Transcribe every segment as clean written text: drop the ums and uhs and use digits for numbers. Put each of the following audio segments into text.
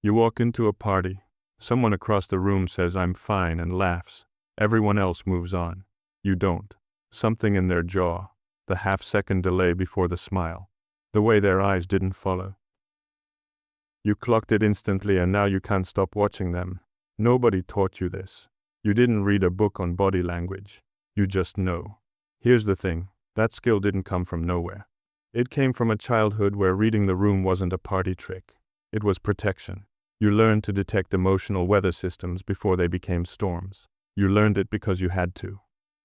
You walk into a party. Someone across the room says, "I'm fine," and laughs. Everyone else moves on. You don't. Something in their jaw, the half-second delay before the smile, the way their eyes didn't follow. You clocked it instantly, and now you can't stop watching them. Nobody taught you this. You didn't read a book on body language. You just know. Here's the thing, that skill didn't come from nowhere. It came from a childhood where reading the room wasn't a party trick. It was protection. You learned to detect emotional weather systems before they became storms. You learned it because you had to.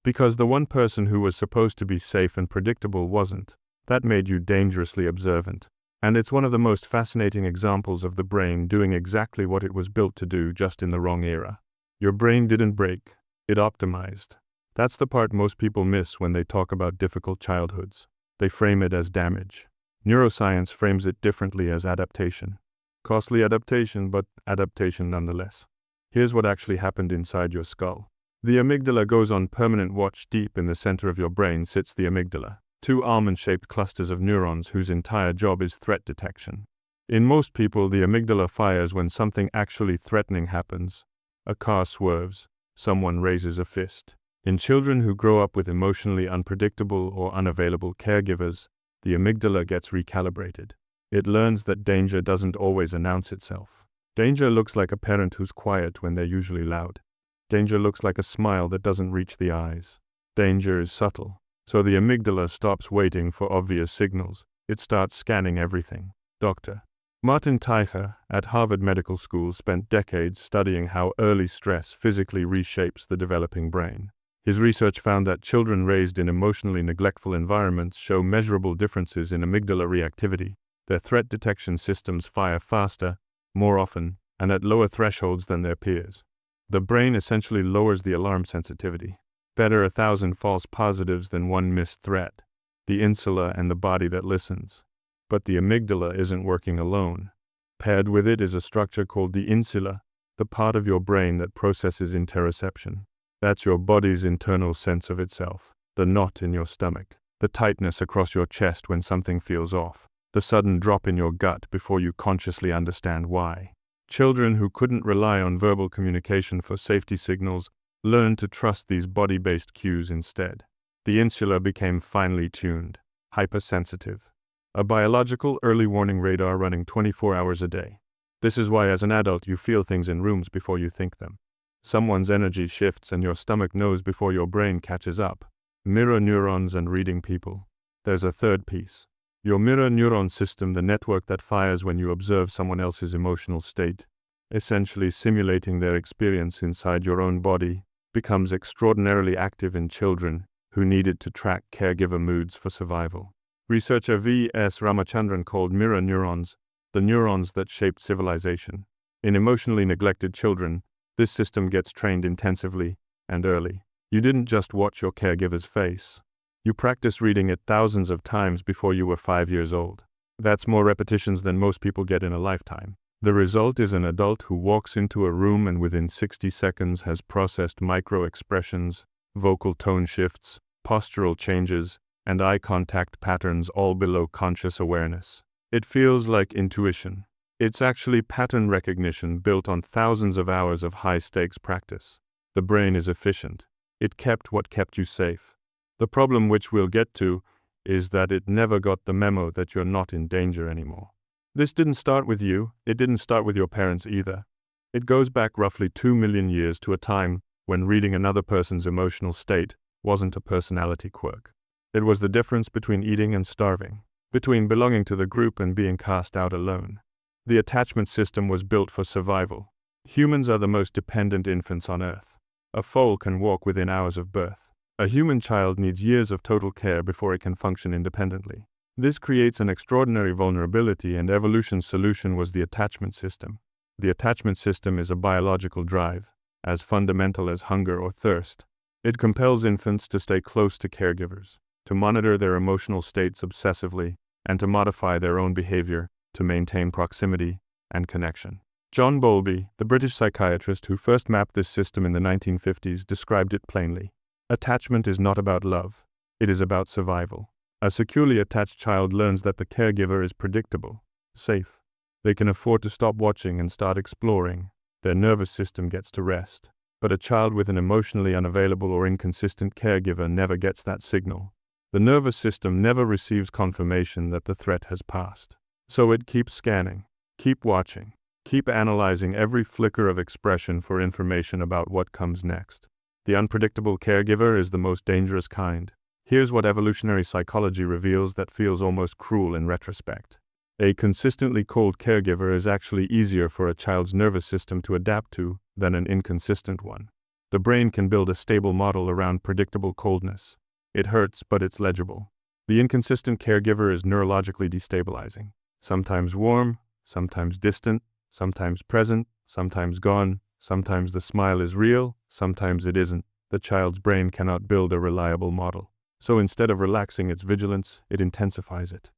Because the one person who was supposed to be safe and predictable wasn't. That made you dangerously observant. And it's one of the most fascinating examples of the brain doing exactly what it was built to do, just in the wrong era. Your brain didn't break, it optimized. That's the part most people miss when they talk about difficult childhoods. They frame it as damage. Neuroscience frames it differently, as adaptation. Costly adaptation, but adaptation nonetheless. Here's what actually happened inside your skull. The amygdala goes on permanent watch. Deep in the center of your brain sits the amygdala, two almond-shaped clusters of neurons whose entire job is threat detection. In most people, the amygdala fires when something actually threatening happens. A car swerves, someone raises a fist. In children who grow up with emotionally unpredictable or unavailable caregivers, the amygdala gets recalibrated. It learns that danger doesn't always announce itself. Danger looks like a parent who's quiet when they're usually loud. Danger looks like a smile that doesn't reach the eyes. Danger is subtle, so the amygdala stops waiting for obvious signals. It starts scanning everything. Dr. Martin Teicher at Harvard Medical School spent decades studying how early stress physically reshapes the developing brain. His research found that children raised in emotionally neglectful environments show measurable differences in amygdala reactivity. Their threat detection systems fire faster, more often, and at lower thresholds than their peers. The brain essentially lowers the alarm sensitivity. Better 1,000 false positives than one missed threat. The insula and the body that listens. But the amygdala isn't working alone. Paired with it is a structure called the insula, the part of your brain that processes interoception. That's your body's internal sense of itself. The knot in your stomach, the tightness across your chest when something feels off, the sudden drop in your gut before you consciously understand why. Children who couldn't rely on verbal communication for safety signals learned to trust these body-based cues instead. The insula became finely tuned, hypersensitive. A biological early warning radar running 24 hours a day. This is why as an adult you feel things in rooms before you think them. Someone's energy shifts and your stomach knows before your brain catches up. Mirror neurons and reading people. There's a third piece. Your mirror neuron system, the network that fires when you observe someone else's emotional state, essentially simulating their experience inside your own body, becomes extraordinarily active in children who need it to track caregiver moods for survival. Researcher V.S. Ramachandran called mirror neurons the neurons that shaped civilization. In emotionally neglected children, this system gets trained intensively and early. You didn't just watch your caregiver's face. You practiced reading it thousands of times before you were 5 years old. That's more repetitions than most people get in a lifetime. The result is an adult who walks into a room and within 60 seconds has processed micro-expressions, vocal tone shifts, postural changes, and eye contact patterns all below conscious awareness. It feels like intuition. It's actually pattern recognition built on thousands of hours of high-stakes practice. The brain is efficient. It kept what kept you safe. The problem, which we'll get to, is that it never got the memo that you're not in danger anymore. This didn't start with you, it didn't start with your parents either. It goes back roughly 2 million years to a time when reading another person's emotional state wasn't a personality quirk. It was the difference between eating and starving, between belonging to the group and being cast out alone. The attachment system was built for survival. Humans are the most dependent infants on Earth. A foal can walk within hours of birth. A human child needs years of total care before it can function independently. This creates an extraordinary vulnerability, and evolution's solution was the attachment system. The attachment system is a biological drive, as fundamental as hunger or thirst. It compels infants to stay close to caregivers, to monitor their emotional states obsessively, and to modify their own behavior to maintain proximity and connection. John Bowlby, the British psychiatrist who first mapped this system in the 1950s, described it plainly. Attachment is not about love. It is about survival. A securely attached child learns that the caregiver is predictable, safe, They can afford to stop watching and start exploring. Their nervous system gets to rest. But a child with an emotionally unavailable or inconsistent caregiver never gets that signal. The nervous system never receives confirmation that the threat has passed. So it keeps scanning, keep watching, keep analyzing every flicker of expression for information about what comes next. The unpredictable caregiver is the most dangerous kind. Here's what evolutionary psychology reveals that feels almost cruel in retrospect. A consistently cold caregiver is actually easier for a child's nervous system to adapt to than an inconsistent one. The brain can build a stable model around predictable coldness. It hurts, but it's legible. The inconsistent caregiver is neurologically destabilizing. Sometimes warm, sometimes distant, sometimes present, sometimes gone, sometimes the smile is real, sometimes it isn't. The child's brain cannot build a reliable model. So instead of relaxing its vigilance, it intensifies it.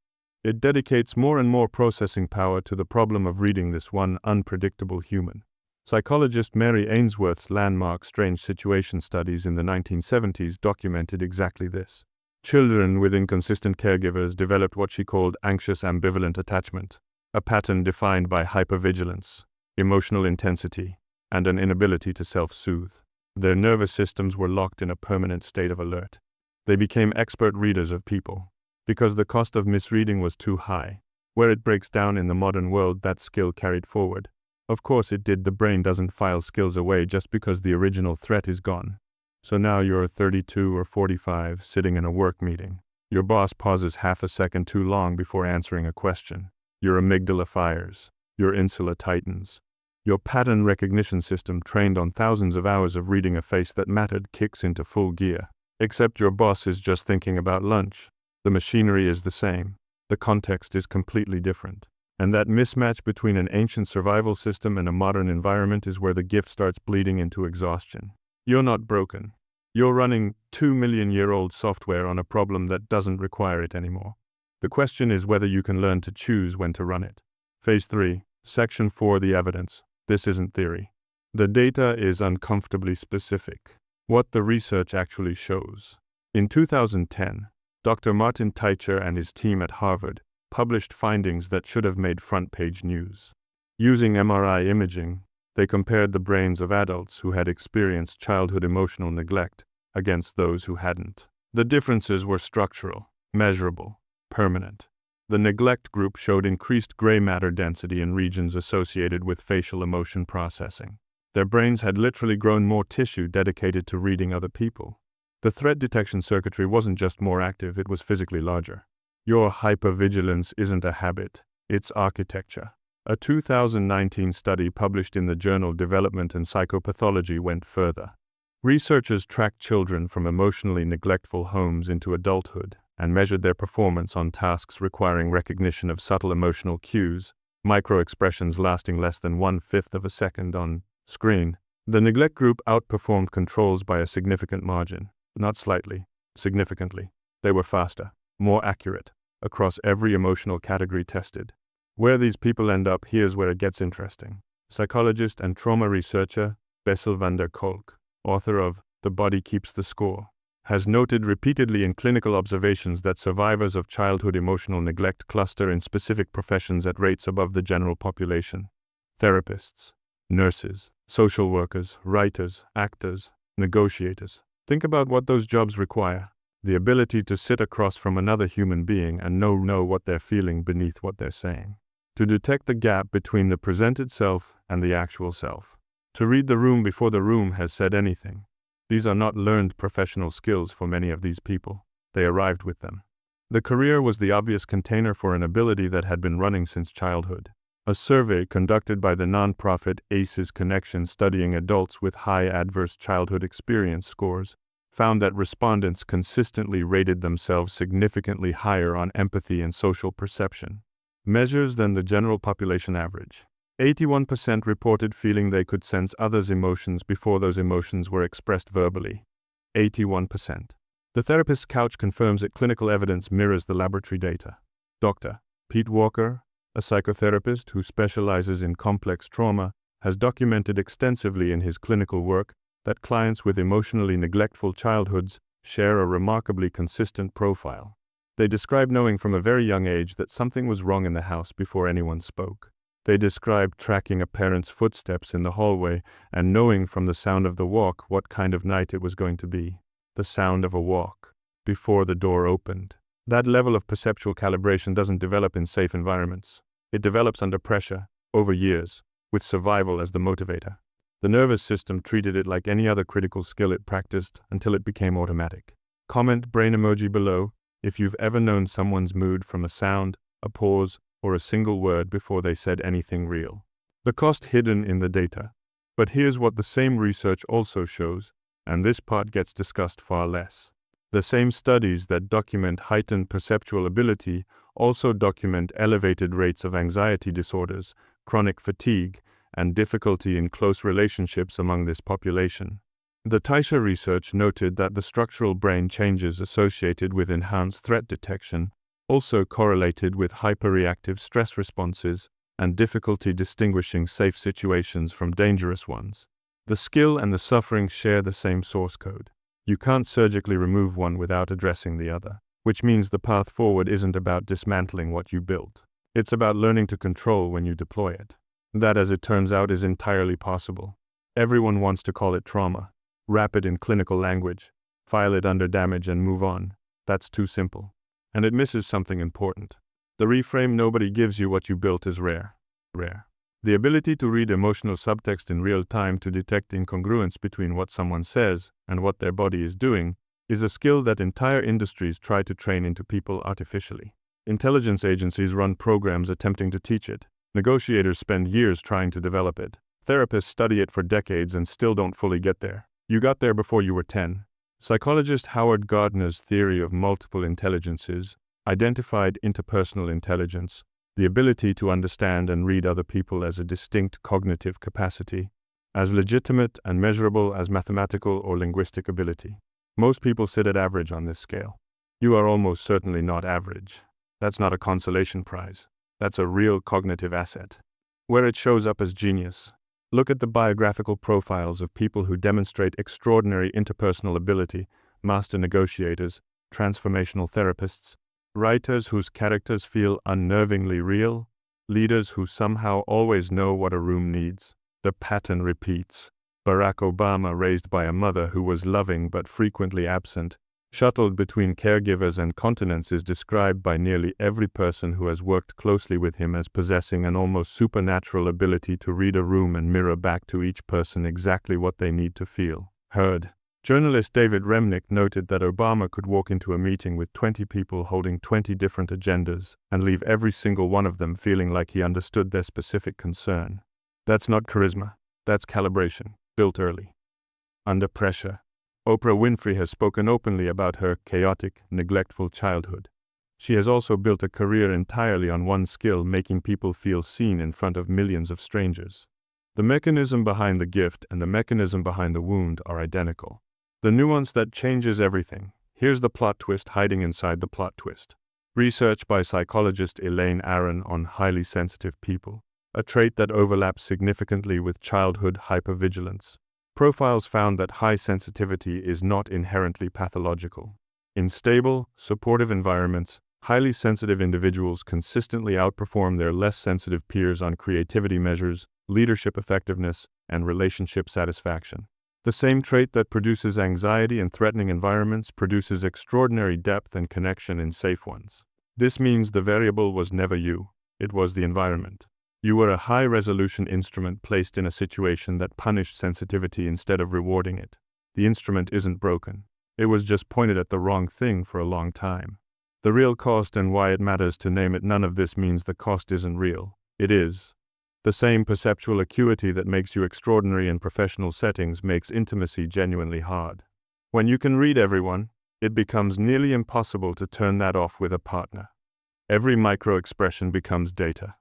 It dedicates more and more processing power to the problem of reading this one unpredictable human. Psychologist Mary Ainsworth's landmark strange situation studies in the 1970s documented exactly this. Children with inconsistent caregivers developed what she called anxious-ambivalent attachment, a pattern defined by hypervigilance, emotional intensity, and an inability to self-soothe. Their nervous systems were locked in a permanent state of alert. They became expert readers of people. Because the cost of misreading was too high. Where it breaks down in the modern world, that skill carried forward. Of course it did. The brain doesn't file skills away just because the original threat is gone. So now you're 32 or 45, sitting in a work meeting. Your boss pauses half a second too long before answering a question. Your amygdala fires. Your insula tightens. Your pattern recognition system, trained on thousands of hours of reading a face that mattered, kicks into full gear. Except your boss is just thinking about lunch. The machinery is the same. The context is completely different. And that mismatch between an ancient survival system and a modern environment is where the gift starts bleeding into exhaustion. You're not broken. You're running 2 million-year-old software on a problem that doesn't require it anymore. The question is whether you can learn to choose when to run it. Phase 3, Section 4, the evidence. This isn't theory. The data is uncomfortably specific. What the research actually shows. In 2010, Dr. Martin Teicher and his team at Harvard published findings that should have made front-page news. Using MRI imaging, they compared the brains of adults who had experienced childhood emotional neglect against those who hadn't. The differences were structural, measurable, permanent. The neglect group showed increased gray matter density in regions associated with facial emotion processing. Their brains had literally grown more tissue dedicated to reading other people. The threat detection circuitry wasn't just more active, it was physically larger. Your hypervigilance isn't a habit, it's architecture. A 2019 study published in the journal Development and Psychopathology went further. Researchers tracked children from emotionally neglectful homes into adulthood and measured their performance on tasks requiring recognition of subtle emotional cues, micro-expressions lasting less than 1/5 of a second on screen. The neglect group outperformed controls by a significant margin. Not slightly, significantly. They were faster, more accurate, across every emotional category tested. Where these people end up, here's where it gets interesting. Psychologist and trauma researcher Bessel van der Kolk, author of The Body Keeps the Score, has noted repeatedly in clinical observations that survivors of childhood emotional neglect cluster in specific professions at rates above the general population. Therapists, nurses, social workers, writers, actors, negotiators. Think about what those jobs require. The ability to sit across from another human being and know what they're feeling beneath what they're saying. To detect the gap between the presented self and the actual self. To read the room before the room has said anything. These are not learned professional skills for many of these people. They arrived with them. The career was the obvious container for an ability that had been running since childhood. A survey conducted by the nonprofit ACEs Connection studying adults with high adverse childhood experience scores found that respondents consistently rated themselves significantly higher on empathy and social perception measures than the general population average. 81% reported feeling they could sense others' emotions before those emotions were expressed verbally. 81%. The therapist's couch confirms that clinical evidence mirrors the laboratory data. Dr. Pete Walker, a psychotherapist who specializes in complex trauma, has documented extensively in his clinical work that clients with emotionally neglectful childhoods share a remarkably consistent profile. They describe knowing from a very young age that something was wrong in the house before anyone spoke. They described tracking a parent's footsteps in the hallway and knowing from the sound of the walk what kind of night it was going to be. The sound of a walk before the door opened. That level of perceptual calibration doesn't develop in safe environments. It develops under pressure, over years, with survival as the motivator. The nervous system treated it like any other critical skill it practiced until it became automatic. Comment brain emoji below if you've ever known someone's mood from a sound, a pause, or a single word before they said anything real. The cost hidden in the data. But here's what the same research also shows, and this part gets discussed far less. The same studies that document heightened perceptual ability also document elevated rates of anxiety disorders, chronic fatigue, and difficulty in close relationships among this population. The Taisha research noted that the structural brain changes associated with enhanced threat detection also correlated with hyperreactive stress responses and difficulty distinguishing safe situations from dangerous ones. The skill and the suffering share the same source code. You can't surgically remove one without addressing the other, which means the path forward isn't about dismantling what you built. It's about learning to control when you deploy it. That, as it turns out, is entirely possible. Everyone wants to call it trauma, wrap it in clinical language, file it under damage and move on. That's too simple. And it misses something important. The reframe nobody gives you what you built is rare. The ability to read emotional subtext in real time to detect incongruence between what someone says and what their body is doing is a skill that entire industries try to train into people artificially. Intelligence agencies run programs attempting to teach it. Negotiators spend years trying to develop it. Therapists study it for decades and still don't fully get there. You got there before you were 10. Psychologist Howard Gardner's theory of multiple intelligences identified interpersonal intelligence, the ability to understand and read other people as a distinct cognitive capacity, as legitimate and measurable as mathematical or linguistic ability. Most people sit at average on this scale. You are almost certainly not average. That's not a consolation prize. That's a real cognitive asset. Where it shows up as genius. Look at the biographical profiles of people who demonstrate extraordinary interpersonal ability: master negotiators, transformational therapists, writers whose characters feel unnervingly real, leaders who somehow always know what a room needs. The pattern repeats. Barack Obama, raised by a mother who was loving but frequently absent, shuttled between caregivers and continents, is described by nearly every person who has worked closely with him as possessing an almost supernatural ability to read a room and mirror back to each person exactly what they need to feel heard. Journalist David Remnick noted that Obama could walk into a meeting with 20 people holding 20 different agendas and leave every single one of them feeling like he understood their specific concern. That's not charisma. That's calibration, built early. Under pressure. Oprah Winfrey has spoken openly about her chaotic, neglectful childhood. She has also built a career entirely on one skill: making people feel seen in front of millions of strangers. The mechanism behind the gift and the mechanism behind the wound are identical. The nuance that changes everything. Here's the plot twist hiding inside the plot twist. Research by psychologist Elaine Aron on highly sensitive people, a trait that overlaps significantly with childhood hypervigilance. Profiles found that high sensitivity is not inherently pathological. In stable, supportive environments, highly sensitive individuals consistently outperform their less sensitive peers on creativity measures, leadership effectiveness, and relationship satisfaction. The same trait that produces anxiety in threatening environments produces extraordinary depth and connection in safe ones. This means the variable was never you, it was the environment. You were a high-resolution instrument placed in a situation that punished sensitivity instead of rewarding it. The instrument isn't broken. It was just pointed at the wrong thing for a long time. The real cost and why it matters to name it. None of this means the cost isn't real. It is. The same perceptual acuity that makes you extraordinary in professional settings makes intimacy genuinely hard. When you can read everyone, it becomes nearly impossible to turn that off with a partner. Every micro-expression becomes data.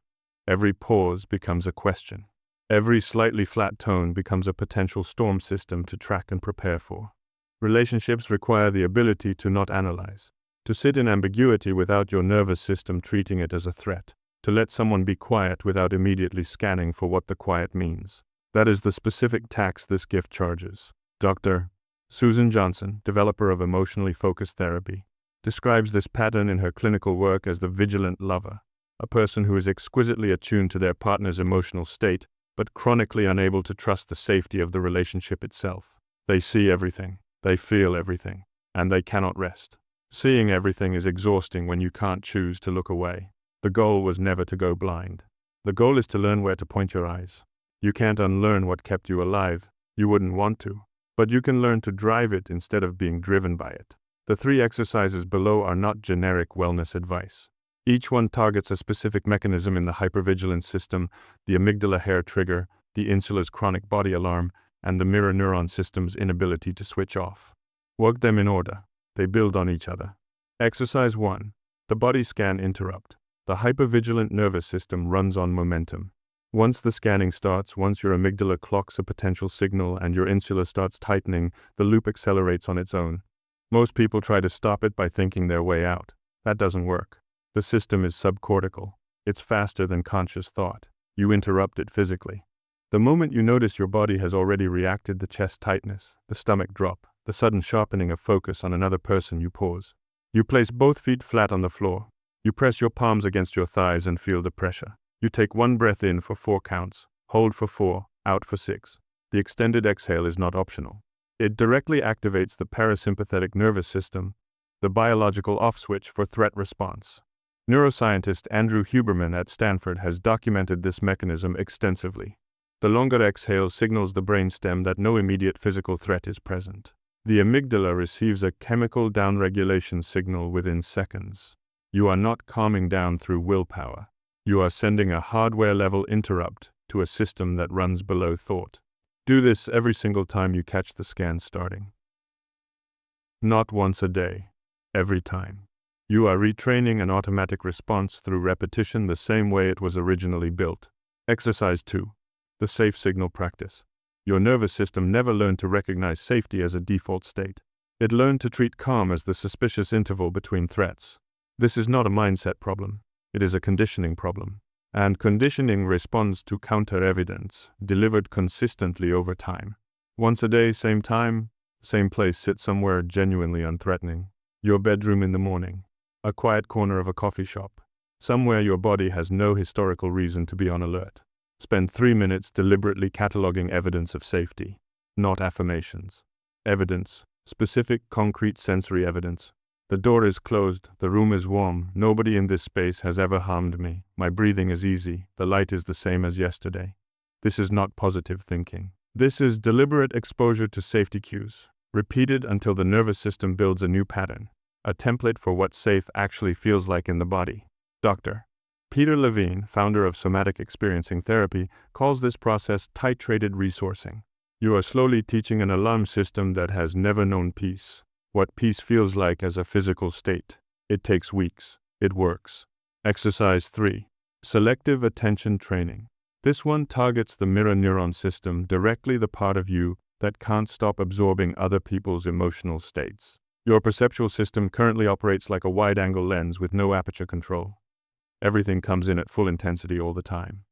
Every pause becomes a question. Every slightly flat tone becomes a potential storm system to track and prepare for. Relationships require the ability to not analyze, to sit in ambiguity without your nervous system treating it as a threat, to let someone be quiet without immediately scanning for what the quiet means. That is the specific tax this gift charges. Dr. Susan Johnson, developer of emotionally focused therapy, describes this pattern in her clinical work as the vigilant lover. a person who is exquisitely attuned to their partner's emotional state, but chronically unable to trust the safety of the relationship itself. They see everything, they feel everything, and they cannot rest. Seeing everything is exhausting when you can't choose to look away. The goal was never to go blind. The goal is to learn where to point your eyes. You can't unlearn what kept you alive. You wouldn't want to. But you can learn to drive it instead of being driven by it. The 3 exercises below are not generic wellness advice. Each one targets a specific mechanism in the hypervigilance system, the amygdala hair trigger, the insula's chronic body alarm, and the mirror neuron system's inability to switch off. Work them in order. They build on each other. Exercise 1. The body scan interrupt. The hypervigilant nervous system runs on momentum. Once the scanning starts, once your amygdala clocks a potential signal and your insula starts tightening, the loop accelerates on its own. Most people try to stop it by thinking their way out. That doesn't work. The system is subcortical. It's faster than conscious thought. You interrupt it physically. The moment you notice your body has already reacted, the chest tightness, the stomach drop, the sudden sharpening of focus on another person, you pause. You place both feet flat on the floor. You press your palms against your thighs and feel the pressure. You take 1 breath in for 4 counts, hold for 4, out for 6. The extended exhale is not optional. It directly activates the parasympathetic nervous system, the biological off switch for threat response. Neuroscientist Andrew Huberman at Stanford has documented this mechanism extensively. The longer exhale signals the brainstem that no immediate physical threat is present. The amygdala receives a chemical downregulation signal within seconds. You are not calming down through willpower. You are sending a hardware-level interrupt to a system that runs below thought. Do this every single time you catch the scan starting. Not once a day. Every time. You are retraining an automatic response through repetition the same way it was originally built. Exercise 2. The safe signal practice. Your nervous system never learned to recognize safety as a default state. It learned to treat calm as the suspicious interval between threats. This is not a mindset problem. It is a conditioning problem. And conditioning responds to counter-evidence, delivered consistently over time. Once a day, same time, same place, sit somewhere genuinely unthreatening. Your bedroom in the morning. A quiet corner of a coffee shop. Somewhere your body has no historical reason to be on alert. Spend 3 minutes deliberately cataloging evidence of safety. Not affirmations. Evidence. Specific, concrete sensory evidence. The door is closed, the room is warm, nobody in this space has ever harmed me, my breathing is easy, the light is the same as yesterday. This is not positive thinking. This is deliberate exposure to safety cues, repeated until the nervous system builds a new pattern, a template for what safe actually feels like in the body. Dr. Peter Levine, founder of somatic experiencing therapy, calls this process titrated resourcing. You are slowly teaching an alarm system that has never known peace. What peace feels like as a physical state. It takes weeks. It works. Exercise 3. Selective Attention Training. This one targets the mirror neuron system, directly the part of you that can't stop absorbing other people's emotional states. Your perceptual system currently operates like a wide-angle lens with no aperture control. Everything comes in at full intensity all the time.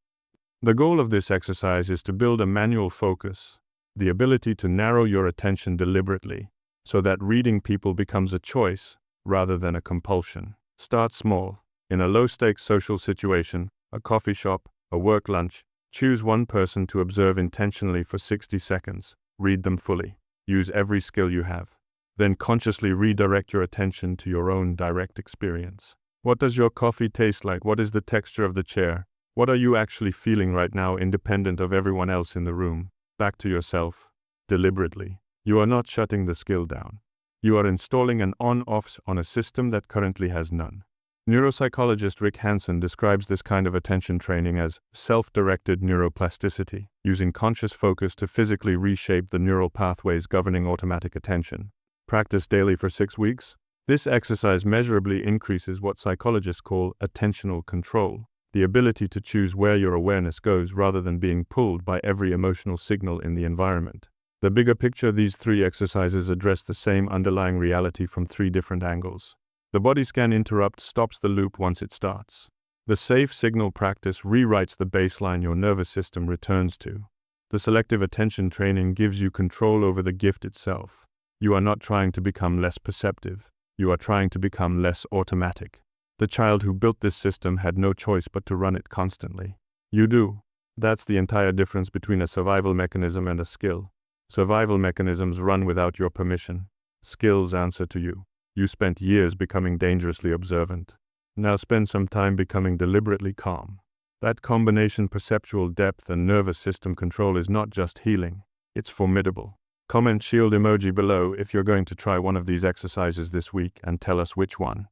The goal of this exercise is to build a manual focus, the ability to narrow your attention deliberately, so that reading people becomes a choice rather than a compulsion. Start small. In a low-stakes social situation, a coffee shop, a work lunch, choose one person to observe intentionally for 60 seconds. Read them fully. Use every skill you have. Then consciously redirect your attention to your own direct experience. What does your coffee taste like? What is the texture of the chair? What are you actually feeling right now, independent of everyone else in the room? Back to yourself. Deliberately. You are not shutting the skill down. You are installing an on-off on a system that currently has none. Neuropsychologist Rick Hansen describes this kind of attention training as self-directed neuroplasticity, using conscious focus to physically reshape the neural pathways governing automatic attention. Practice daily for 6 weeks. This exercise measurably increases what psychologists call attentional control, the ability to choose where your awareness goes rather than being pulled by every emotional signal in the environment. The bigger picture, these 3 exercises address the same underlying reality from 3 different angles. The body scan interrupt stops the loop once it starts. The safe signal practice rewrites the baseline your nervous system returns to. The selective attention training gives you control over the gift itself. You are not trying to become less perceptive. You are trying to become less automatic. The child who built this system had no choice but to run it constantly. You do. That's the entire difference between a survival mechanism and a skill. Survival mechanisms run without your permission. Skills answer to you. You spent years becoming dangerously observant. Now spend some time becoming deliberately calm. That combination perceptual depth and nervous system control is not just healing, it's formidable. Comment shield emoji below if you're going to try one of these exercises this week and tell us which one.